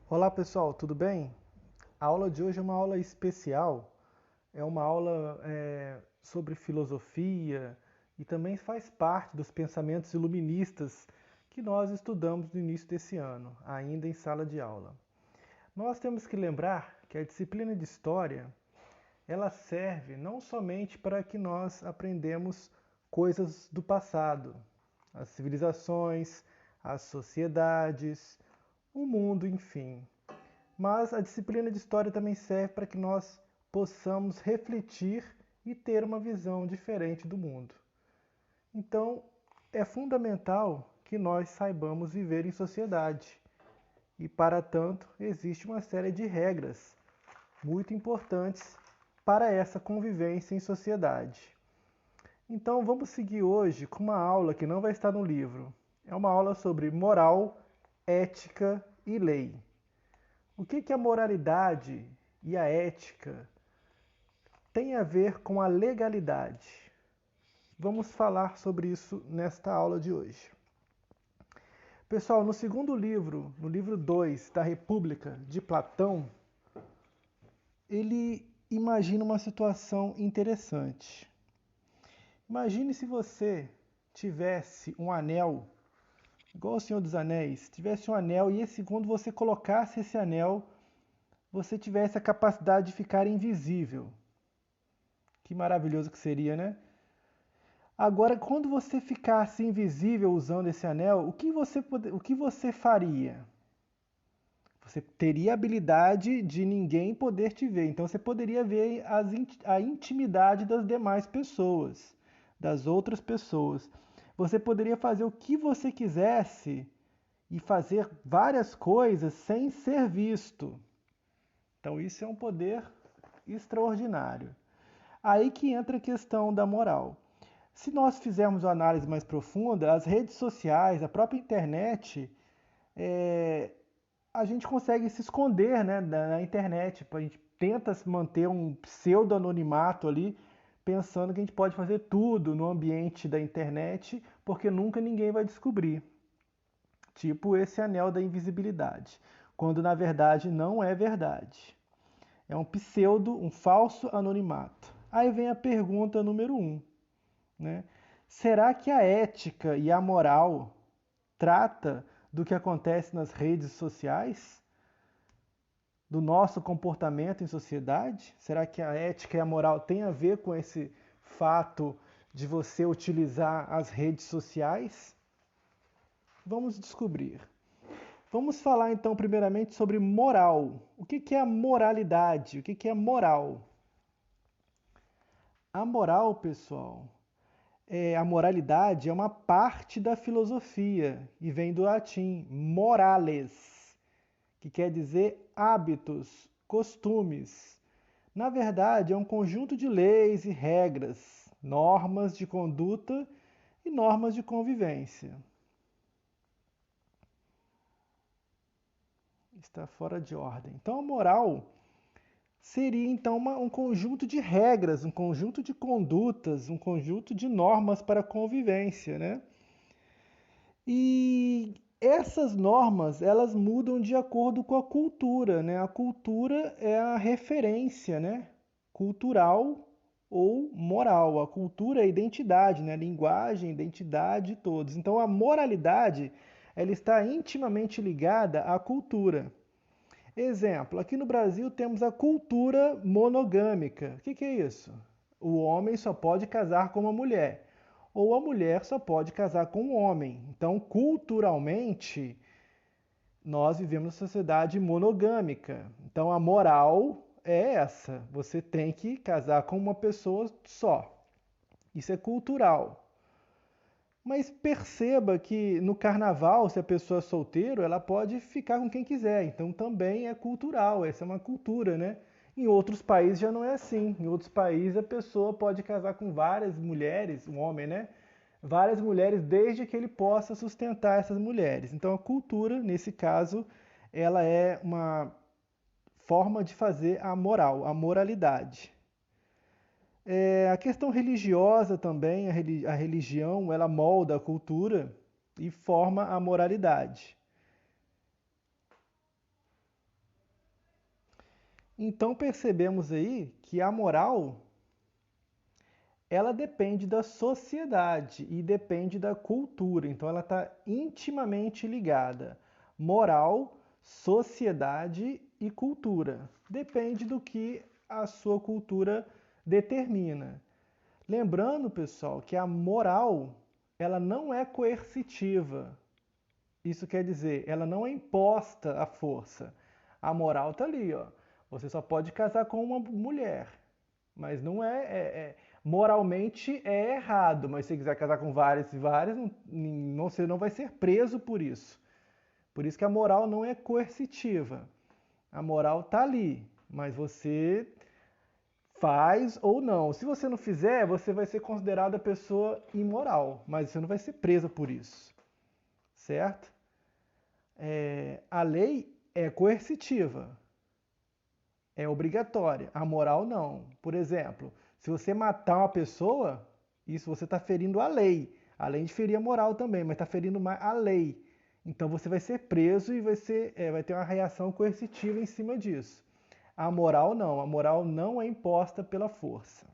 Olá pessoal, tudo bem? A aula de hoje é uma aula especial, é uma aula sobre filosofia e também faz parte dos pensamentos iluministas que nós estudamos no início desse ano, ainda em sala de aula. Nós temos que lembrar que a disciplina de História ela serve não somente para que nós aprendemos coisas do passado, as civilizações, as sociedades, o mundo, enfim. Mas a disciplina de história também serve para que nós possamos refletir e ter uma visão diferente do mundo. Então, é fundamental que nós saibamos viver em sociedade. E, para tanto, existe uma série de regras muito importantes para essa convivência em sociedade. Então, vamos seguir hoje com uma aula que não vai estar no livro. É uma aula sobre moral, ética e lei. O que a moralidade e a ética têm a ver com a legalidade? Vamos falar sobre isso nesta aula de hoje. Pessoal, no segundo livro, no livro 2 da República de Platão, ele imagina uma situação interessante. Imagine se você tivesse um anel, igual o Senhor dos Anéis, tivesse um anel e quando você colocasse esse anel, você tivesse a capacidade de ficar invisível. Que maravilhoso que seria, né? Agora, quando você ficasse invisível usando esse anel, o que você faria? Você teria a habilidade de ninguém poder te ver. Então você poderia ver a intimidade das demais pessoas, das outras pessoas. Você poderia fazer o que você quisesse e fazer várias coisas sem ser visto. Então isso é um poder extraordinário. Aí que entra a questão da moral. Se nós fizermos uma análise mais profunda, as redes sociais, a própria internet, é, a gente consegue se esconder, né, na internet. A gente tenta manter um pseudo-anonimato ali, pensando que a gente pode fazer tudo no ambiente da internet, porque nunca ninguém vai descobrir. Tipo esse anel da invisibilidade, quando na verdade não é verdade. É um pseudo, um falso anonimato. Aí vem a pergunta número um, né? Será que a ética e a moral trata do que acontece nas redes sociais? Do nosso comportamento em sociedade? Será que a ética e a moral têm a ver com esse fato de você utilizar as redes sociais? Vamos descobrir. Vamos falar então primeiramente sobre moral. O que é a moralidade? O que é moral? A moral, pessoal, a moralidade é uma parte da filosofia e vem do latim morales, que quer dizer hábitos, costumes. Na verdade, é um conjunto de leis e regras, normas de conduta e normas de convivência. Está fora de ordem. Então, a moral seria então um conjunto de regras, um conjunto de condutas, um conjunto de normas para a convivência, né? E essas normas, elas mudam de acordo com a cultura, né? A cultura é a referência, né? Cultural ou moral. A cultura é a identidade, né? A linguagem, identidade de todos. Então a moralidade, ela está intimamente ligada à cultura. Exemplo, aqui no Brasil temos a cultura monogâmica. O que é isso? O homem só pode casar com uma mulher, ou a mulher só pode casar com um homem. Então, culturalmente, nós vivemos uma sociedade monogâmica. Então, a moral é essa: você tem que casar com uma pessoa só. Isso é cultural. Mas perceba que no carnaval, se a pessoa é solteira, ela pode ficar com quem quiser. Então também é cultural, essa é uma cultura, né? Em outros países já não é assim. Em outros países a pessoa pode casar com várias mulheres, um homem, né? Várias mulheres desde que ele possa sustentar essas mulheres. Então a cultura, nesse caso, ela é uma forma de fazer a moral, a moralidade. A questão religiosa também, a religião, ela molda a cultura e forma a moralidade. Então percebemos aí que a moral ela depende da sociedade e depende da cultura. Então ela está intimamente ligada. Moral, sociedade e cultura. Depende do que a sua cultura determina. Lembrando, pessoal, que a moral ela não é coercitiva. Isso quer dizer, ela não é imposta à força. A moral está ali, ó. Você só pode casar com uma mulher, mas não moralmente é errado. Mas se quiser casar com várias e várias, você não vai ser preso por isso. Por isso que a moral não é coercitiva. A moral está ali, mas você faz ou não. Se você não fizer, você vai ser considerada pessoa imoral, mas você não vai ser presa por isso, certo? A lei é coercitiva, é obrigatória. A moral não. Por exemplo, se você matar uma pessoa, isso você está ferindo a lei. Além de ferir a moral também, mas está ferindo a lei. Então você vai ser preso e vai ter uma reação coercitiva em cima disso. A moral não. A moral não é imposta pela força.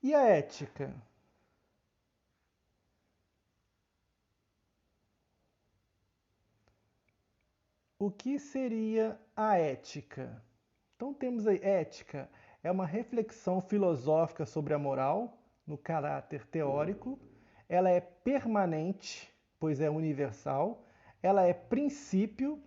E a ética? O que seria a ética? Então temos aí, ética é uma reflexão filosófica sobre a moral, no caráter teórico. Ela é permanente, pois é universal. Ela é princípio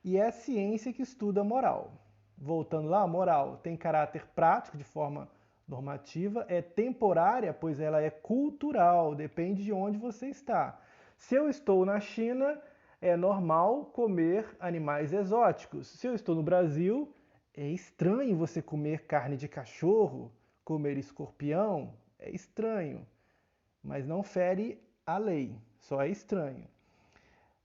e é a ciência que estuda a moral. Voltando lá, a moral tem caráter prático, de forma normativa, é temporária, pois ela é cultural, depende de onde você está. Se eu estou na China, é normal comer animais exóticos. Se eu estou no Brasil, é estranho você comer carne de cachorro, comer escorpião, é estranho, mas não fere a lei, só é estranho.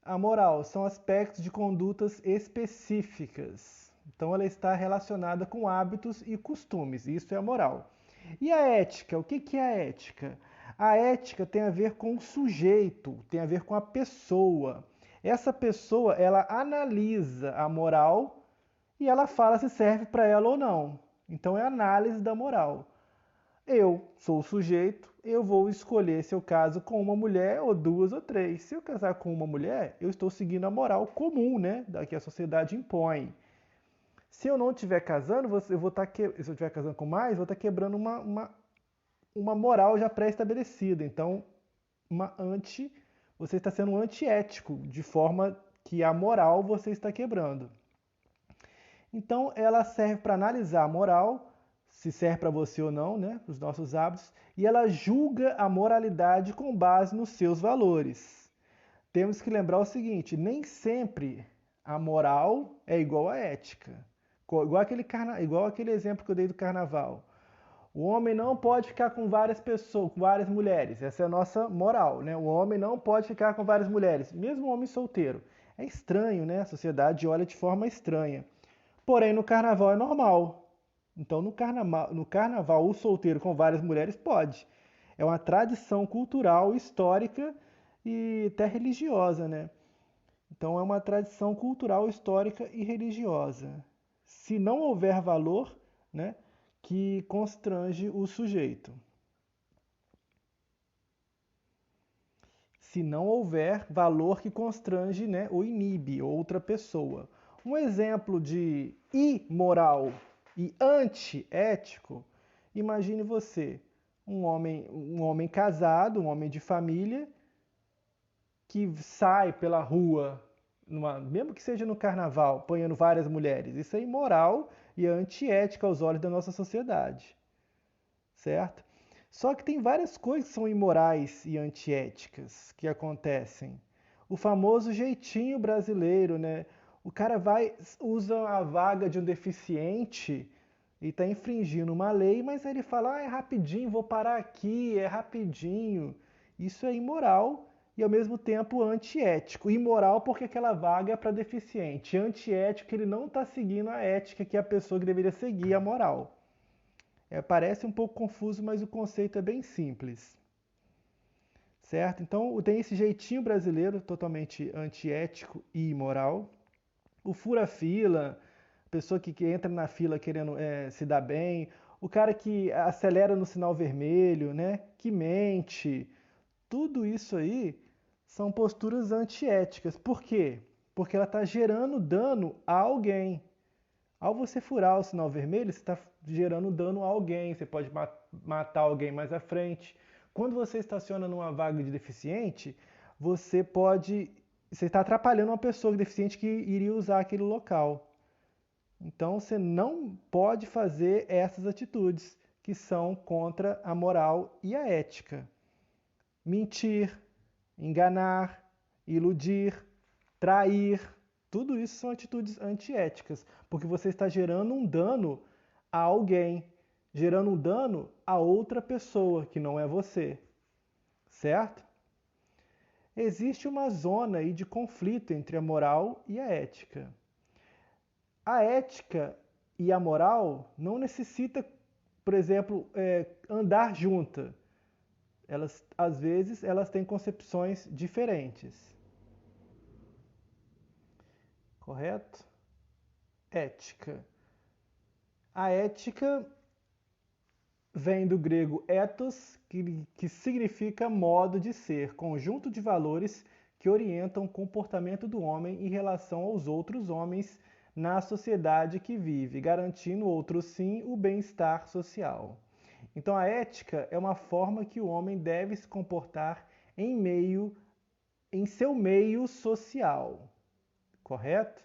A moral são aspectos de condutas específicas. Então ela está relacionada com hábitos e costumes. Isso é a moral. E a ética? O que é a ética? A ética tem a ver com o sujeito, tem a ver com a pessoa. Essa pessoa, ela analisa a moral e ela fala se serve para ela ou não. Então é análise da moral. Eu sou o sujeito, eu vou escolher se eu caso com uma mulher ou duas ou três. Se eu casar com uma mulher, eu estou seguindo a moral comum, né, da que a sociedade impõe. Se eu não estiver casando, eu vou estar se eu estiver casando com mais, vou estar quebrando uma moral já pré-estabelecida. Então, você está sendo antiético, de forma que a moral você está quebrando. Então, ela serve para analisar a moral, se serve para você ou não, né, os nossos hábitos, e ela julga a moralidade com base nos seus valores. Temos que lembrar o seguinte: nem sempre a moral é igual à ética. Igual aquele exemplo que eu dei do carnaval. O homem não pode ficar com várias pessoas, com várias mulheres. Essa é a nossa moral, né? O homem não pode ficar com várias mulheres, mesmo o homem solteiro. É estranho, né? A sociedade olha de forma estranha. Porém, no carnaval é normal. Então, no carnaval, o solteiro com várias mulheres pode. É uma tradição cultural, histórica e até religiosa, né? Então, é uma tradição cultural, histórica e religiosa. Se não houver valor, né, que constrange o sujeito. Se não houver valor que constrange, né, ou inibe outra pessoa. Um exemplo de imoral e antiético, imagine você, um homem casado, um homem de família, que sai pela rua, mesmo que seja no carnaval, apanhando várias mulheres. Isso é imoral e é antiético aos olhos da nossa sociedade, certo? Só que tem várias coisas que são imorais e antiéticas que acontecem. O famoso jeitinho brasileiro, né? O cara usa a vaga de um deficiente e está infringindo uma lei, mas ele fala, é rapidinho, vou parar aqui, é rapidinho. Isso é imoral e ao mesmo tempo antiético. Imoral porque aquela vaga é para deficiente. Antiético que ele não está seguindo a ética que a pessoa que deveria seguir, a moral. Parece um pouco confuso, mas o conceito é bem simples, certo? Então tem esse jeitinho brasileiro totalmente antiético e imoral. O fura-fila, pessoa que entra na fila querendo se dar bem, o cara que acelera no sinal vermelho, né? Que mente. Tudo isso aí são posturas antiéticas. Por quê? Porque ela está gerando dano a alguém. Ao você furar o sinal vermelho, você está gerando dano a alguém. Você pode matar alguém mais à frente. Quando você estaciona numa vaga de deficiente, você está atrapalhando uma pessoa deficiente que iria usar aquele local. Então você não pode fazer essas atitudes que são contra a moral e a ética. Mentir, enganar, iludir, trair, tudo isso são atitudes antiéticas, porque você está gerando um dano a alguém, gerando um dano a outra pessoa que não é você, certo? Existe uma zona aí de conflito entre a moral e a ética. A ética e a moral não necessita, por exemplo, andar junta. Elas, às vezes, elas têm concepções diferentes. Correto? Ética. A ética vem do grego ethos, que significa modo de ser, conjunto de valores que orientam o comportamento do homem em relação aos outros homens na sociedade que vive, garantindo outro sim o bem-estar social. Então a ética é uma forma que o homem deve se comportar em seu meio social, correto?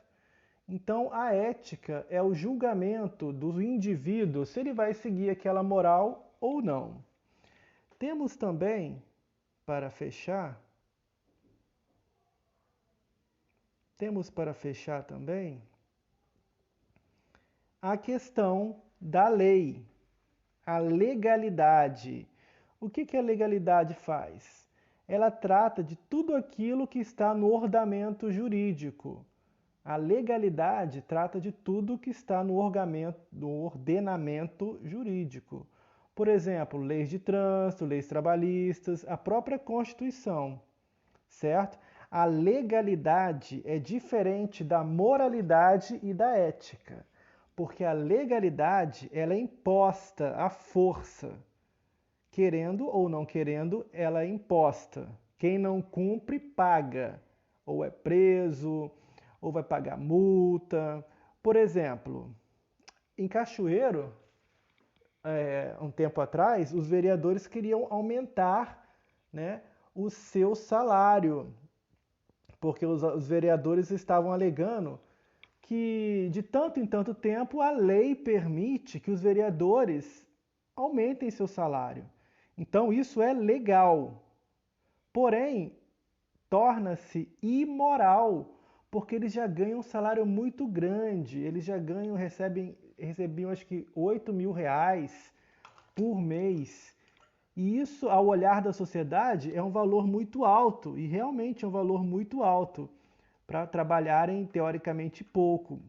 Então, a ética é o julgamento do indivíduo se ele vai seguir aquela moral ou não. Temos também, para fechar, também a questão da lei, a legalidade. O que a legalidade faz? Ela trata de tudo aquilo que está no ordenamento jurídico. A legalidade trata de tudo que está no ordenamento jurídico. Por exemplo, leis de trânsito, leis trabalhistas, a própria Constituição, certo? A legalidade é diferente da moralidade e da ética, porque a legalidade ela é imposta à força. Querendo ou não querendo, ela é imposta. Quem não cumpre, paga. Ou é preso, ou vai pagar multa. Por exemplo, em Cachoeiro, um tempo atrás, os vereadores queriam aumentar, né, o seu salário, porque os vereadores estavam alegando que de tanto em tanto tempo a lei permite que os vereadores aumentem seu salário. Então isso é legal. Porém, torna-se imoral, porque eles já ganham um salário muito grande, eles já recebiam acho que R$ 8.000 por mês. E isso, ao olhar da sociedade, é um valor muito alto, e realmente é um valor muito alto, para trabalharem teoricamente pouco.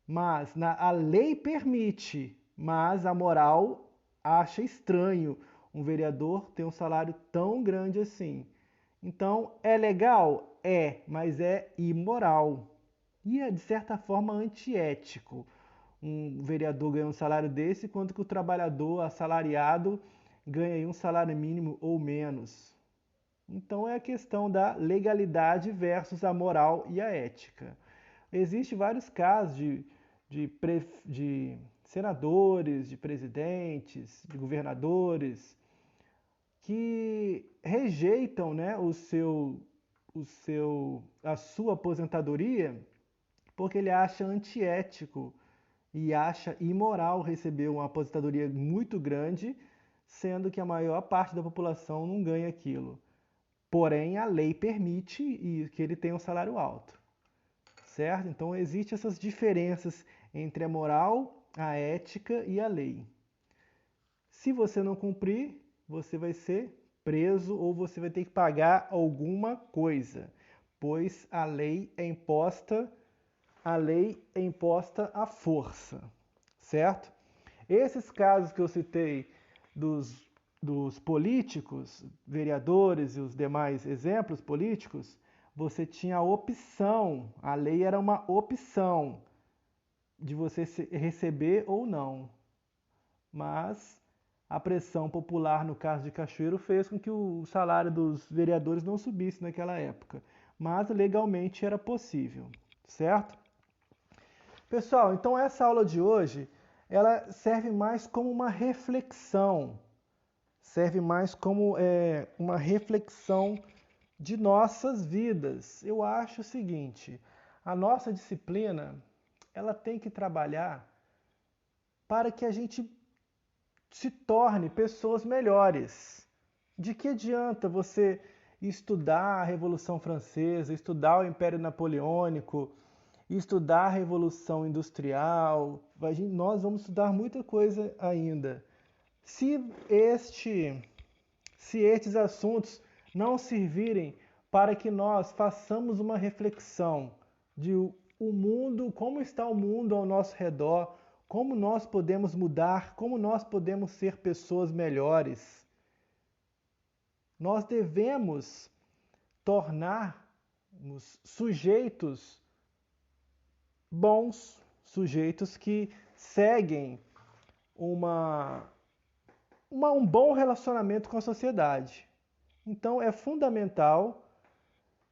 Mas a lei permite, mas a moral acha estranho um vereador ter um salário tão grande assim. Então, é legal? É, mas é imoral. E é, de certa forma, antiético. Um vereador ganha um salário desse, enquanto que o trabalhador assalariado ganha um salário mínimo ou menos. Então, é a questão da legalidade versus a moral e a ética. Existem vários casos de senadores, de presidentes, de governadores, que rejeitam, né, a sua aposentadoria porque ele acha antiético e acha imoral receber uma aposentadoria muito grande, sendo que a maior parte da população não ganha aquilo. Porém, a lei permite que ele tenha um salário alto, certo? Então, existem essas diferenças entre a moral, a ética e a lei. Se você não cumprir, você vai ser preso ou você vai ter que pagar alguma coisa, pois a lei é imposta à força, certo? Esses casos que eu citei dos políticos, vereadores e os demais exemplos políticos, você tinha a opção, a lei era uma opção de você receber ou não. Mas a pressão popular, no caso de Cachoeiro, fez com que o salário dos vereadores não subisse naquela época. Mas legalmente era possível, certo? Pessoal, então essa aula de hoje, ela serve mais como uma reflexão. Serve mais como uma reflexão de nossas vidas. Eu acho o seguinte, a nossa disciplina, ela tem que trabalhar para que a gente se torne pessoas melhores. De que adianta você estudar a Revolução Francesa, estudar o Império Napoleônico, estudar a Revolução Industrial? Nós vamos estudar muita coisa ainda. Se estes assuntos não servirem para que nós façamos uma reflexão de o mundo, como está o mundo ao nosso redor, como nós podemos mudar, como nós podemos ser pessoas melhores. Nós devemos tornar-nos sujeitos bons, sujeitos que seguem um bom relacionamento com a sociedade. Então é fundamental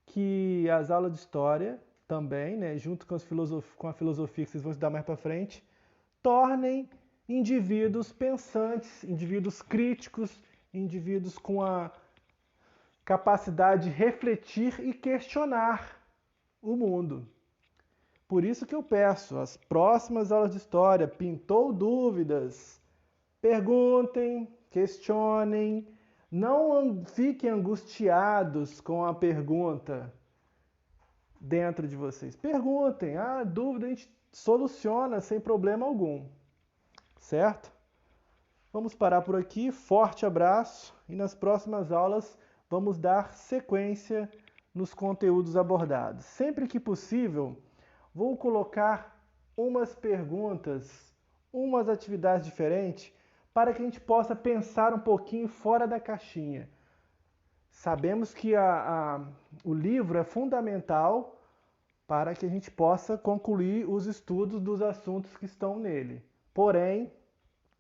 que as aulas de história também, né, junto com a filosofia que vocês vão estudar mais para frente, tornem indivíduos pensantes, indivíduos críticos, indivíduos com a capacidade de refletir e questionar o mundo. Por isso que eu peço, as próximas aulas de história, pintou dúvidas, perguntem, questionem, não fiquem angustiados com a pergunta dentro de vocês. Perguntem, a dúvida a gente soluciona sem problema algum, certo? Vamos parar por aqui, forte abraço e nas próximas aulas vamos dar sequência nos conteúdos abordados. Sempre que possível, vou colocar umas perguntas, umas atividades diferentes para que a gente possa pensar um pouquinho fora da caixinha. Sabemos que o livro é fundamental para que a gente possa concluir os estudos dos assuntos que estão nele. Porém,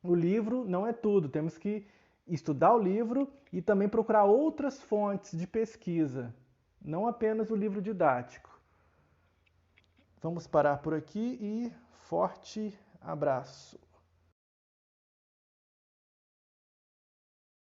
o livro não é tudo. Temos que estudar o livro e também procurar outras fontes de pesquisa, não apenas o livro didático. Vamos parar por aqui e forte abraço.